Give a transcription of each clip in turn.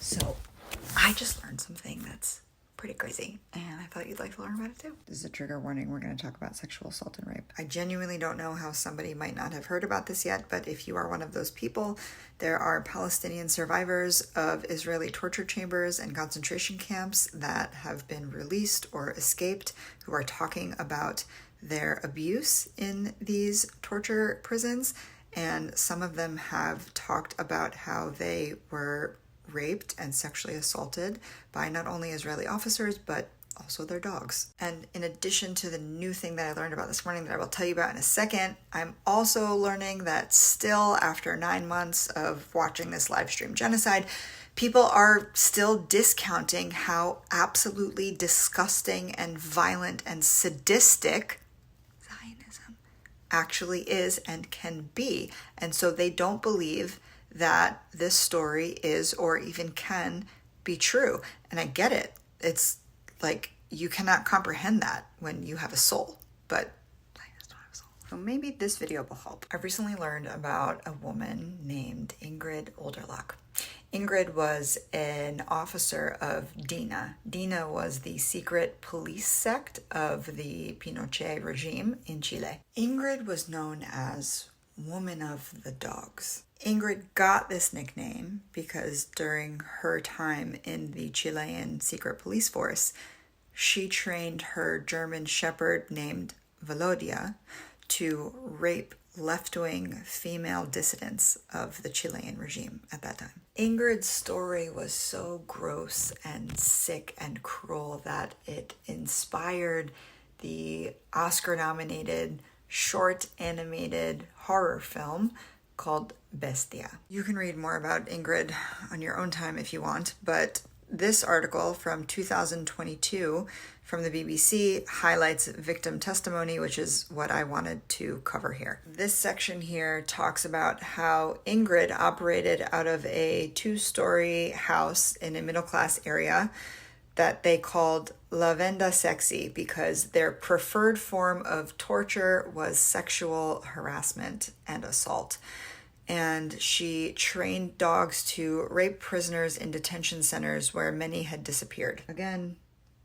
So I just learned something that's pretty crazy, and I thought you'd like to learn about it too. This is a trigger warning. We're going to talk about sexual assault and rape. I genuinely don't know how somebody might not have heard about this yet, but if you are one of those people, there are Palestinian survivors of Israeli torture chambers and concentration camps that have been released or escaped who are talking about their abuse in these torture prisons, and some of them have talked about how they were raped and sexually assaulted by not only Israeli officers, but also their dogs. And in addition to the new thing that I learned about this morning that I will tell you about in a second, I'm also learning that still, after 9 months of watching this live stream genocide, people are still discounting how absolutely disgusting and violent and sadistic Zionism actually is and can be. And so they don't believe that this story is or even can be true. And I get it. It's like you cannot comprehend that when you have a soul, but I just don't have a soul. So maybe this video will help. I recently learned about a woman named Ingrid Olderlock. Ingrid was an officer of DINA. DINA was the secret police sect of the Pinochet regime in Chile. Ingrid was known as Woman of the Dogs. Ingrid got this nickname because during her time in the Chilean secret police force, she trained her German shepherd named Velodia to rape left-wing female dissidents of the Chilean regime at that time. Ingrid's story was so gross and sick and cruel that it inspired the Oscar-nominated short animated horror film called Bestia. You can read more about Ingrid on your own time if you want, but this article from 2022 from the BBC highlights victim testimony, which is what I wanted to cover here. This section here talks about how Ingrid operated out of a 2-story house in a middle-class area that they called La Venda Sexy because their preferred form of torture was sexual harassment and assault. And she trained dogs to rape prisoners in detention centers where many had disappeared. Again,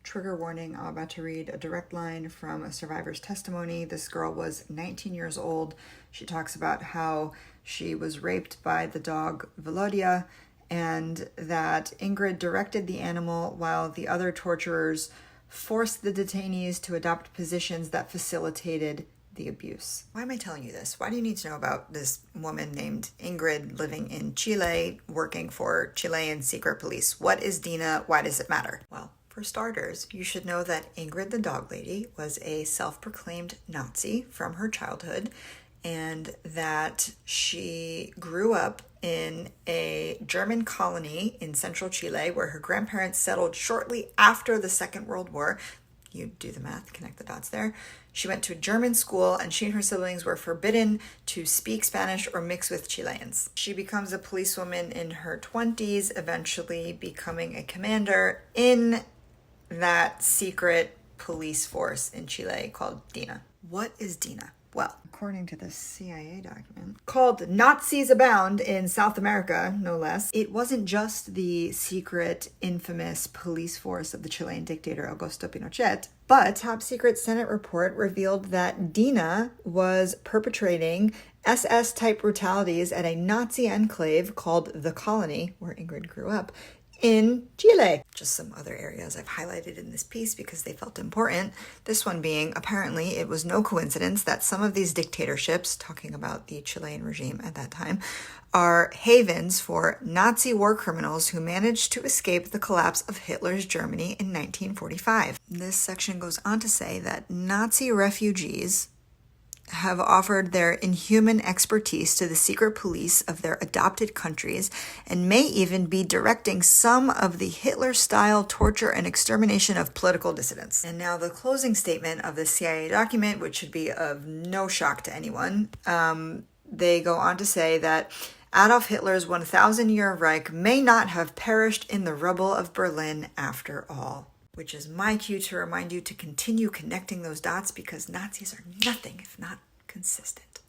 trigger warning, I'm about to read a direct line from a survivor's testimony. This girl was 19 years old. She talks about how she was raped by the dog Velodia, and that Ingrid directed the animal while the other torturers forced the detainees to adopt positions that facilitated the abuse. Why am I telling you this? Why do you need to know about this woman named Ingrid living in Chile, working for Chilean secret police? What is DINA? Why does it matter? Well, for starters, you should know that Ingrid the dog lady was a self-proclaimed Nazi from her childhood, and that she grew up in a German colony in central Chile where her grandparents settled shortly after the Second World War. You do the math, connect the dots there. She went to a German school, and she and her siblings were forbidden to speak Spanish or mix with Chileans. She becomes a policewoman in her 20s, eventually becoming a commander in that secret police force in Chile called DINA. What is DINA? Well, according to the CIA document, called Nazis Abound in South America, no less, it wasn't just the secret, infamous police force of the Chilean dictator Augusto Pinochet, but a top-secret Senate report revealed that DINA was perpetrating SS-type brutalities at a Nazi enclave called The Colony, where Ingrid grew up, in Chile. Just some other areas I've highlighted in this piece because they felt important. This one being, apparently it was no coincidence that some of these dictatorships, talking about the Chilean regime at that time, are havens for Nazi war criminals who managed to escape the collapse of Hitler's Germany in 1945. This section goes on to say that Nazi refugees have offered their inhuman expertise to the secret police of their adopted countries and may even be directing some of the Hitler-style torture and extermination of political dissidents. And now the closing statement of the CIA document, which should be of no shock to anyone, they go on to say that Adolf Hitler's 1,000-year Reich may not have perished in the rubble of Berlin after all. Which is my cue to remind you to continue connecting those dots because Nazis are nothing if not consistent.